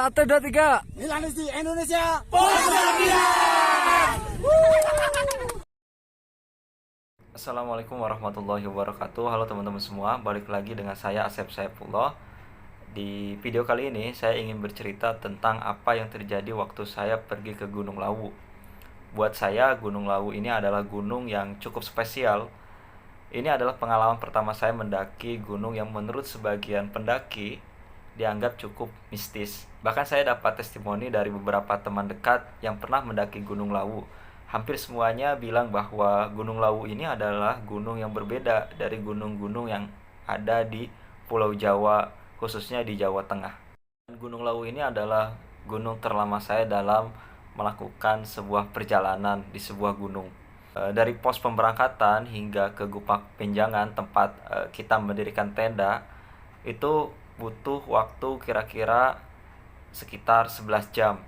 1, 2, 3. Milanisti Indonesia. Assalamualaikum warahmatullahi wabarakatuh. Halo teman-teman semua, balik lagi dengan saya Asep Saifullah. Di video kali ini saya ingin bercerita tentang apa yang terjadi waktu saya pergi ke Gunung Lawu. Buat saya Gunung Lawu ini adalah gunung yang cukup spesial. Ini adalah pengalaman pertama saya mendaki gunung yang menurut sebagian pendaki dianggap cukup mistis. Bahkan saya dapat testimoni dari beberapa teman dekat yang pernah mendaki Gunung Lawu. Hampir semuanya bilang bahwa Gunung Lawu ini adalah gunung yang berbeda dari gunung-gunung yang ada di Pulau Jawa, khususnya di Jawa Tengah. Gunung Lawu ini adalah gunung terlama saya dalam melakukan sebuah perjalanan di sebuah gunung. Dari pos pemberangkatan hingga ke Gupak Penjangan tempat kita mendirikan tenda, itu butuh waktu kira-kira sekitar 11 jam.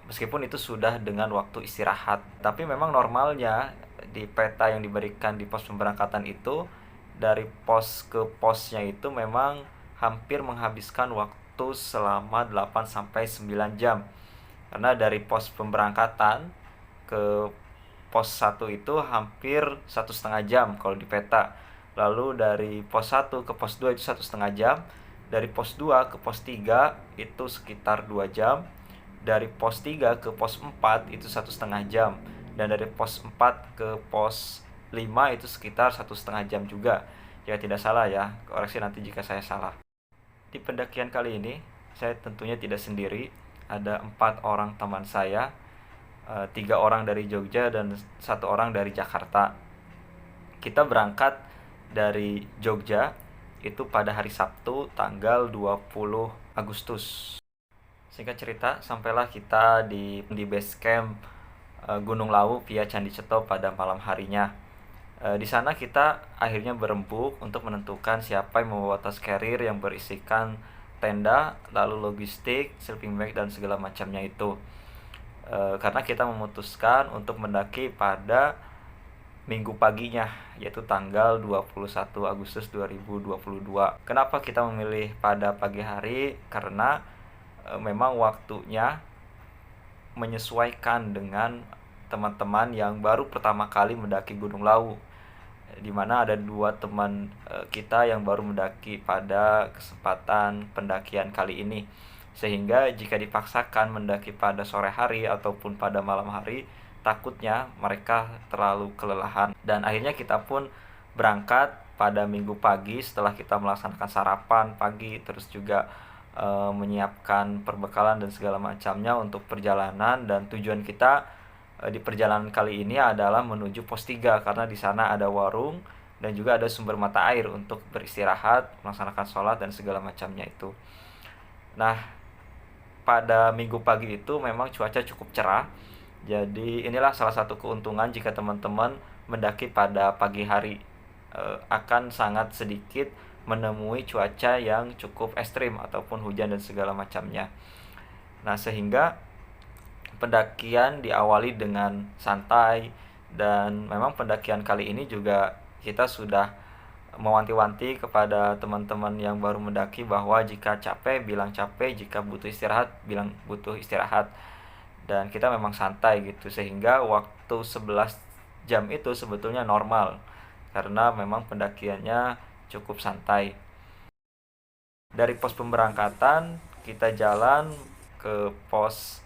Meskipun itu sudah dengan waktu istirahat. Tapi memang normalnya di peta yang diberikan di pos pemberangkatan itu, dari pos ke posnya itu memang hampir menghabiskan waktu selama 8-9 jam. Karena dari pos pemberangkatan ke pos 1 itu hampir 1,5 jam kalau di peta. Lalu dari pos 1 ke pos 2 itu 1,5 jam. Dari pos 2 ke pos 3 itu sekitar 2 jam. Dari pos 3 ke pos 4 itu 1,5 jam. Dan dari pos 4 ke pos 5 itu sekitar 1,5 jam juga. Jika tidak salah ya, koreksi nanti jika saya salah. Di pendakian kali ini, saya tentunya tidak sendiri. Ada 4 orang teman saya, 3 orang dari Jogja dan 1 orang dari Jakarta. Kita berangkat dari Jogja itu pada hari Sabtu tanggal 20 Agustus. Singkat cerita, sampailah kita di base camp Gunung Lawu via Candi Ceto pada malam harinya. Di sana kita akhirnya berembuk untuk menentukan siapa yang membawa tas carrier yang berisikan tenda, lalu logistik, sleeping bag dan segala macamnya itu. Karena kita memutuskan untuk mendaki pada minggu paginya, yaitu tanggal 21 Agustus 2022. Kenapa kita memilih pada pagi hari? Karena memang waktunya menyesuaikan dengan teman-teman yang baru pertama kali mendaki Gunung Lawu, di mana ada 2 teman kita yang baru mendaki pada kesempatan pendakian kali ini. Sehingga jika dipaksakan mendaki pada sore hari ataupun pada malam hari, takutnya mereka terlalu kelelahan. Dan akhirnya kita pun berangkat pada minggu pagi setelah kita melaksanakan sarapan pagi, terus juga menyiapkan perbekalan dan segala macamnya untuk perjalanan. Dan tujuan kita di perjalanan kali ini adalah menuju pos 3, karena di sana ada warung dan juga ada sumber mata air untuk beristirahat, melaksanakan sholat dan segala macamnya itu. Nah, pada minggu pagi itu memang cuaca cukup cerah. Jadi inilah salah satu keuntungan jika teman-teman mendaki pada pagi hari. Akan sangat sedikit menemui cuaca yang cukup ekstrim ataupun hujan dan segala macamnya. Nah, sehingga pendakian diawali dengan santai. Dan memang pendakian kali ini juga kita sudah mewanti-wanti kepada teman-teman yang baru mendaki bahwa jika capek bilang capek, jika butuh istirahat bilang butuh istirahat. Dan kita memang santai gitu, sehingga waktu 11 jam itu sebetulnya normal karena memang pendakiannya cukup santai. Dari pos pemberangkatan kita jalan ke pos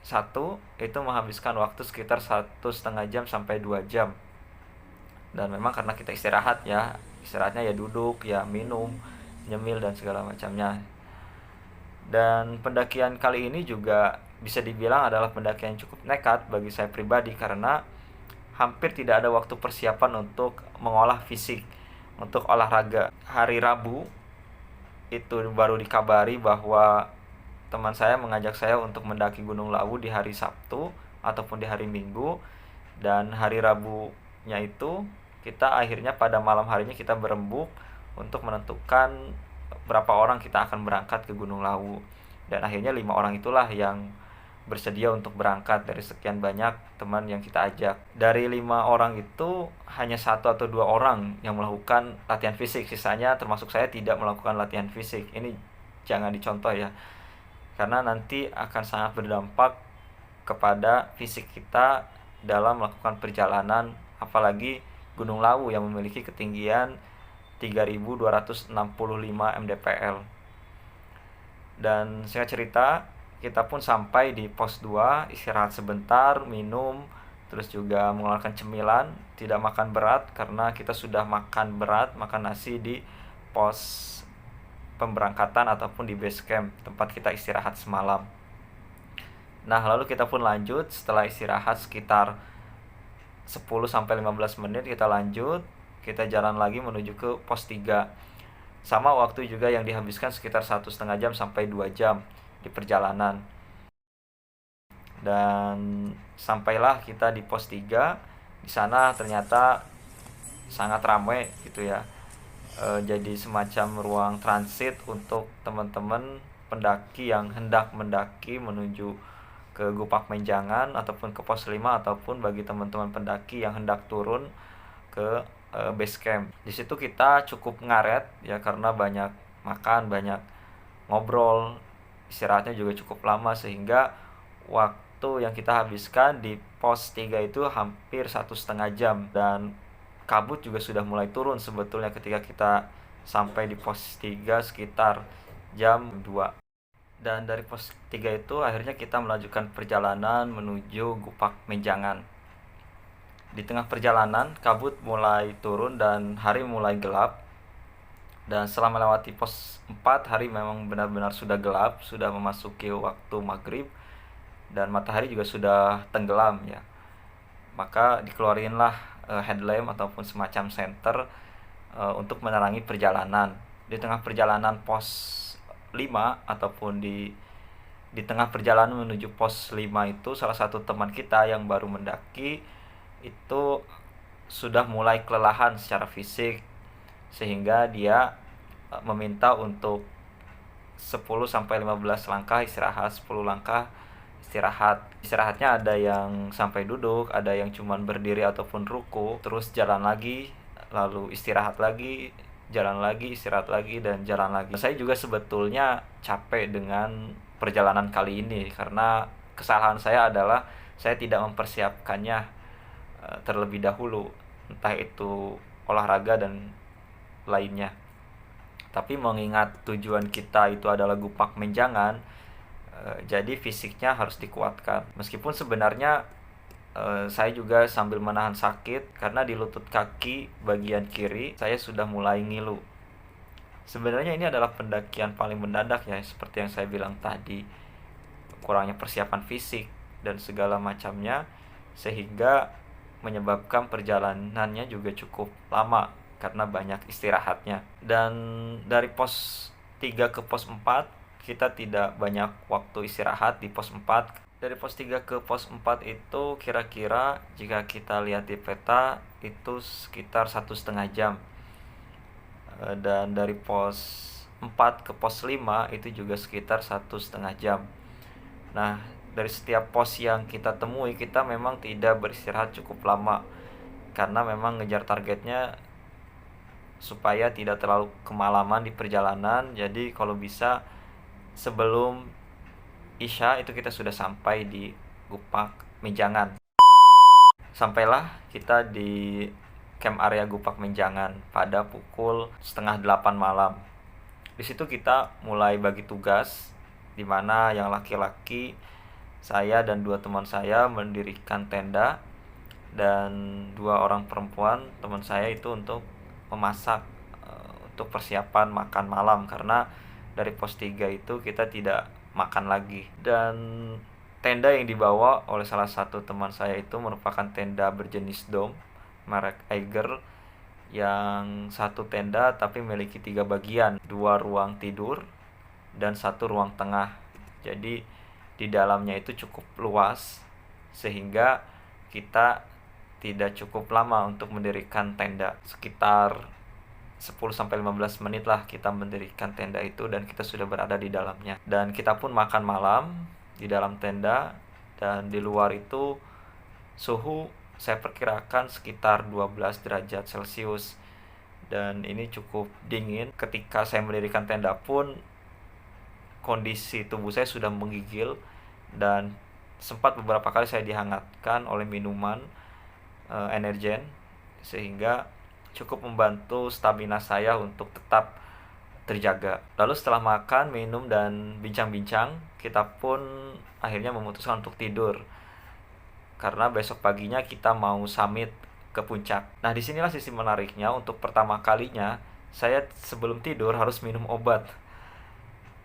1 itu menghabiskan waktu sekitar 1,5 jam sampai 2 jam. Dan memang karena kita istirahat ya, istirahatnya ya duduk, ya minum, nyemil dan segala macamnya. Dan pendakian kali ini juga bisa dibilang adalah pendakian cukup nekat bagi saya pribadi, karena hampir tidak ada waktu persiapan untuk mengolah fisik, untuk olahraga. Hari Rabu itu baru dikabari bahwa teman saya mengajak saya untuk mendaki Gunung Lawu di hari Sabtu ataupun di hari Minggu. Dan hari Rabunya itu kita akhirnya pada malam harinya kita berembuk untuk menentukan berapa orang kita akan berangkat ke Gunung Lawu. Dan akhirnya 5 orang itulah yang bersedia untuk berangkat dari sekian banyak teman yang kita ajak. Dari 5 orang itu hanya 1 atau 2 orang yang melakukan latihan fisik, sisanya termasuk saya tidak melakukan latihan fisik. Ini jangan dicontoh ya. karena nanti akan sangat berdampak kepada fisik kita dalam melakukan perjalanan, apalagi Gunung Lawu yang memiliki ketinggian 3265 mdpl. Dan singkat cerita, kita pun sampai di pos 2, istirahat sebentar, minum, terus juga mengeluarkan cemilan, tidak makan berat karena kita sudah makan berat, makan nasi di pos pemberangkatan ataupun di base camp tempat kita istirahat semalam. Nah, lalu kita pun lanjut setelah istirahat sekitar 10-15 menit, kita lanjut, kita jalan lagi menuju ke pos 3. Sama waktu juga yang dihabiskan sekitar 1,5 jam sampai 2 jam di perjalanan. Dan sampailah kita di pos 3. Di sana ternyata sangat ramai gitu ya. Jadi semacam ruang transit untuk teman-teman pendaki yang hendak mendaki menuju ke Gupak Menjangan ataupun ke pos 5, ataupun bagi teman-teman pendaki yang hendak turun ke base camp. Di situ kita cukup ngaret ya, karena banyak makan, banyak ngobrol, istirahatnya juga cukup lama, sehingga waktu yang kita habiskan di pos 3 itu hampir 1,5 jam. Dan kabut juga sudah mulai turun sebetulnya ketika kita sampai di pos 3 sekitar jam 2. Dan dari pos 3 itu akhirnya kita melanjutkan perjalanan menuju Gupak Menjangan. Di tengah perjalanan kabut mulai turun dan hari mulai gelap. Dan setelah melewati pos 4, hari memang benar-benar sudah gelap, sudah memasuki waktu maghrib dan matahari juga sudah tenggelam ya. Maka dikeluarinlah headlamp ataupun semacam senter untuk menerangi perjalanan. Di tengah perjalanan pos 5 ataupun di tengah perjalanan menuju pos 5 itu, salah satu teman kita yang baru mendaki itu sudah mulai kelelahan secara fisik, sehingga dia meminta untuk 10-15 langkah istirahat, 10 langkah istirahat. Istirahatnya ada yang sampai duduk, ada yang cuman berdiri ataupun ruku, terus jalan lagi, lalu istirahat lagi, jalan lagi, istirahat lagi, dan jalan lagi. Saya juga sebetulnya capek dengan perjalanan kali ini, karena kesalahan saya adalah saya tidak mempersiapkannya terlebih dahulu, entah itu olahraga dan lainnya. Tapi mengingat tujuan kita itu adalah Gupak Menjangan, jadi fisiknya harus dikuatkan. Meskipun sebenarnya saya juga sambil menahan sakit karena di lutut kaki bagian kiri saya sudah mulai ngilu. Sebenarnya ini adalah pendakian paling mendadak ya, seperti yang saya bilang tadi, kurangnya persiapan fisik dan segala macamnya, sehingga menyebabkan perjalanannya juga cukup lama karena banyak istirahatnya. Dan dari pos 3 ke pos 4 kita tidak banyak waktu istirahat di pos 4. Dari pos 3 ke pos 4 itu kira-kira jika kita lihat di peta itu sekitar 1,5 jam. Dan dari pos 4 ke pos 5 itu juga sekitar 1,5 jam. Nah, dari setiap pos yang kita temui, kita memang tidak beristirahat cukup lama, karena memang ngejar targetnya supaya tidak terlalu kemalaman di perjalanan. Jadi kalau bisa sebelum Isya itu kita sudah sampai di Gupak Menjangan. Sampailah kita di camp area Gupak Menjangan pada pukul 7:30 malam. Di situ kita mulai bagi tugas, di mana yang laki-laki, saya dan 2 teman saya mendirikan tenda, dan 2 orang perempuan teman saya itu untuk memasak untuk persiapan makan malam, karena dari pos 3 itu kita tidak makan lagi. Dan tenda yang dibawa oleh salah satu teman saya itu merupakan tenda berjenis dom merek Eiger, yang satu tenda tapi memiliki 3 bagian, 2 ruang tidur dan 1 ruang tengah. Jadi di dalamnya itu cukup luas, sehingga kita tidak cukup lama untuk mendirikan tenda. Sekitar 10-15 menit lah kita mendirikan tenda itu, dan kita sudah berada di dalamnya. Dan kita pun makan malam di dalam tenda, dan di luar itu suhu saya perkirakan sekitar 12 derajat Celcius, dan ini cukup dingin. Ketika saya mendirikan tenda pun kondisi tubuh saya sudah menggigil, dan sempat beberapa kali saya dihangatkan oleh minuman energen, sehingga cukup membantu stamina saya untuk tetap terjaga. Lalu setelah makan, minum, dan bincang-bincang, kita pun akhirnya memutuskan untuk tidur karena besok paginya kita mau summit ke puncak. Nah, disinilah sisi menariknya. Untuk pertama kalinya saya sebelum tidur harus minum obat.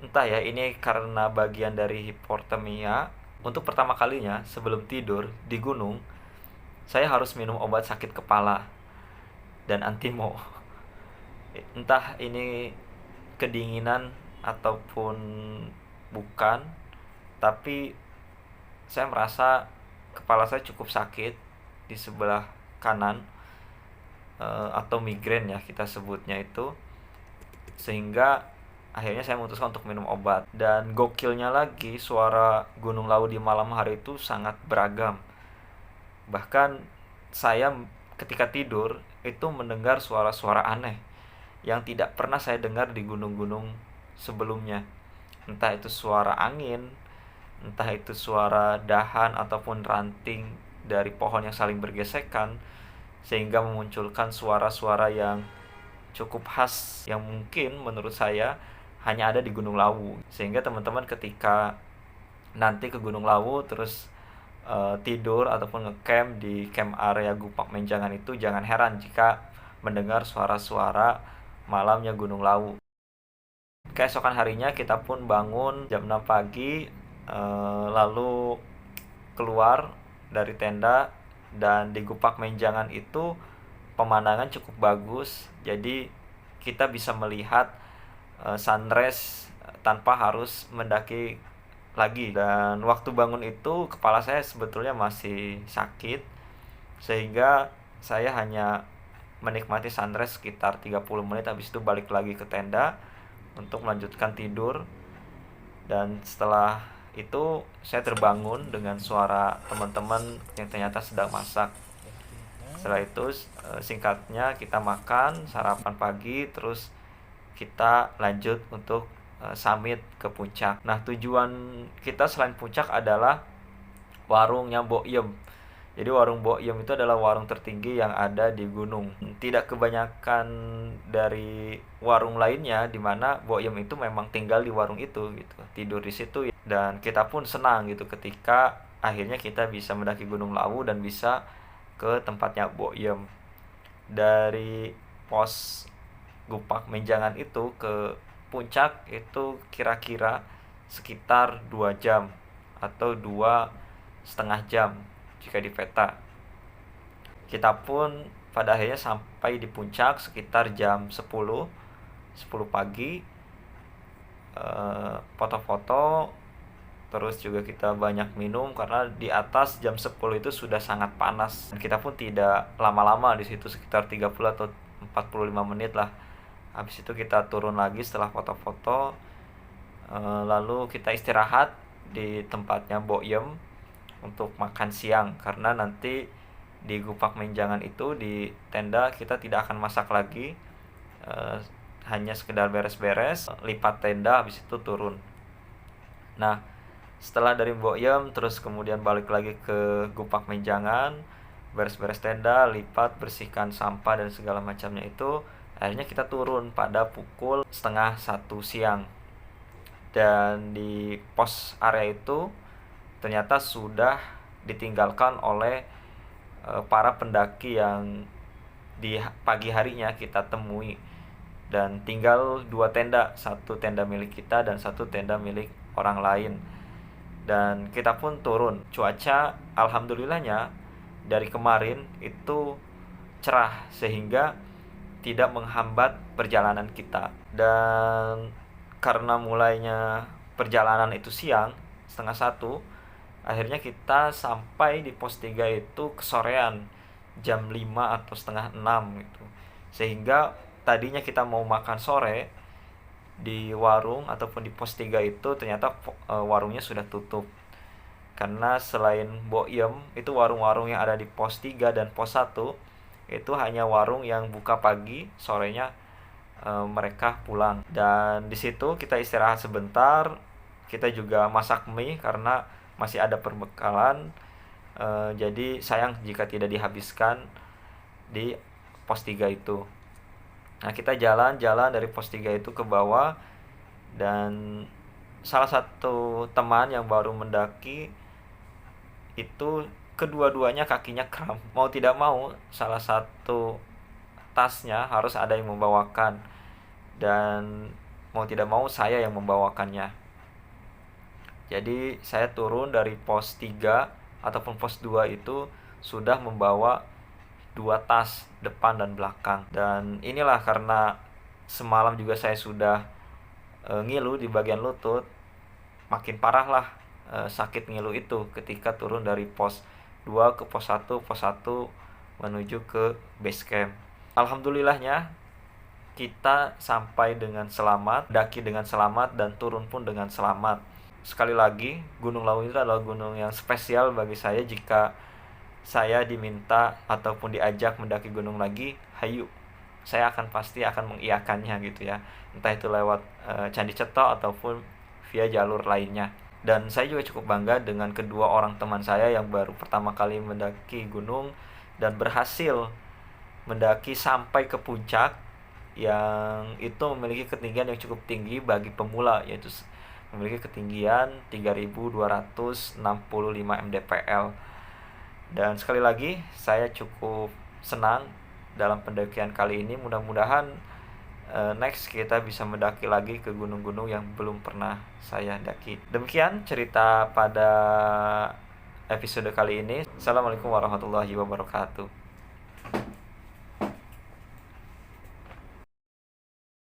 Entah ya, ini karena bagian dari hipotermia. Untuk pertama kalinya sebelum tidur di gunung, saya harus minum obat sakit kepala dan antimo. Entah ini kedinginan ataupun bukan, tapi saya merasa kepala saya cukup sakit di sebelah kanan, atau migrain ya kita sebutnya itu, sehingga akhirnya saya memutuskan untuk minum obat. Dan gokilnya lagi, suara Gunung Lawu di malam hari itu sangat beragam. Bahkan saya ketika tidur itu mendengar suara-suara aneh yang tidak pernah saya dengar di gunung-gunung sebelumnya. Entah itu suara angin, entah itu suara dahan ataupun ranting dari pohon yang saling bergesekan, sehingga memunculkan suara-suara yang cukup khas yang mungkin menurut saya hanya ada di Gunung Lawu. Sehingga teman-teman ketika nanti ke Gunung Lawu terus tidur ataupun ngecamp di camp area Gupak Menjangan itu, jangan heran jika mendengar suara-suara malamnya Gunung Lawu. Keesokan harinya kita pun bangun jam 6 pagi, lalu keluar dari tenda, dan di Gupak Menjangan itu pemandangan cukup bagus. Jadi kita bisa melihat sunrise tanpa harus mendaki lagi. Dan waktu bangun itu kepala saya sebetulnya masih sakit, sehingga saya hanya menikmati sunrise sekitar 30 menit, habis itu balik lagi ke tenda untuk melanjutkan tidur. Dan setelah itu saya terbangun dengan suara teman-teman yang ternyata sedang masak. Setelah itu singkatnya kita makan sarapan pagi, terus kita lanjut untuk summit ke puncak. Nah, tujuan kita selain puncak adalah warungnya Mbok Yem. Jadi warung Mbok Yem itu adalah warung tertinggi yang ada di gunung. Tidak kebanyakan dari warung lainnya, di mana Mbok Yem itu memang tinggal di warung itu gitu, tidur di situ. Dan kita pun senang gitu ketika akhirnya kita bisa mendaki Gunung Lawu dan bisa ke tempatnya Mbok Yem. Dari pos Gupak Menjangan itu ke puncak itu kira-kira sekitar 2 jam atau 2,5 jam jika di peta. Kita pun pada akhirnya sampai di puncak sekitar jam 10 pagi. Foto-foto, terus juga kita banyak minum karena di atas jam 10 itu sudah sangat panas. Dan kita pun tidak lama-lama di situ, sekitar 30 atau 45 menit lah. Habis itu kita turun lagi setelah foto-foto, lalu kita istirahat di tempatnya Mbok Yem untuk makan siang, karena nanti di Gupak Menjangan itu di tenda kita tidak akan masak lagi, hanya sekedar beres-beres, lipat tenda, habis itu turun. Nah, setelah dari Mbok Yem terus kemudian balik lagi ke Gupak Menjangan, beres-beres tenda, lipat, bersihkan sampah dan segala macamnya itu, akhirnya kita turun pada pukul 12:30 siang. Dan di pos area itu ternyata sudah ditinggalkan oleh para pendaki yang di pagi harinya kita temui. Dan tinggal 2 tenda, satu tenda milik kita dan satu tenda milik orang lain. Dan kita pun turun. Cuaca alhamdulillahnya dari kemarin itu cerah, sehingga tidak menghambat perjalanan kita. Dan karena mulainya perjalanan itu siang, 12:30, akhirnya kita sampai di pos 3 itu kesorean, jam 5 atau setengah 6 gitu. Sehingga tadinya kita mau makan sore di warung ataupun di pos 3 itu, ternyata warungnya sudah tutup. Karena selain Mbok Yem, itu warung-warung yang ada di pos 3 dan pos 1 itu hanya warung yang buka pagi, sorenya mereka pulang. Dan di situ kita istirahat sebentar, kita juga masak mie karena masih ada perbekalan. Jadi sayang jika tidak dihabiskan di pos 3 itu. Nah, kita jalan-jalan dari pos 3 itu ke bawah, dan salah satu teman yang baru mendaki itu kedua-duanya kakinya kram. Mau tidak mau salah satu tasnya harus ada yang membawakan, dan mau tidak mau saya yang membawakannya. Jadi saya turun dari pos 3 ataupun pos 2 itu sudah membawa 2 tas depan dan belakang. Dan inilah karena semalam juga saya sudah ngilu di bagian lutut, makin parah lah sakit ngilu itu ketika turun dari pos 2 ke pos 1, pos 1 menuju ke base camp. Alhamdulillahnya kita sampai dengan selamat, daki dengan selamat, dan turun pun dengan selamat. Sekali lagi, Gunung Lawu itu adalah gunung yang spesial bagi saya. Jika saya diminta ataupun diajak mendaki gunung lagi, hayu, saya pasti akan mengiyakannya gitu ya. Entah itu lewat Candi Cetok ataupun via jalur lainnya. Dan saya juga cukup bangga dengan kedua orang teman saya yang baru pertama kali mendaki gunung dan berhasil mendaki sampai ke puncak, yang itu memiliki ketinggian yang cukup tinggi bagi pemula, yaitu memiliki ketinggian 3265 mdpl. Dan sekali lagi saya cukup senang dalam pendakian kali ini. Mudah-mudahan next kita bisa mendaki lagi ke gunung-gunung yang belum pernah saya daki. Demikian cerita pada episode kali ini. Assalamualaikum warahmatullahi wabarakatuh.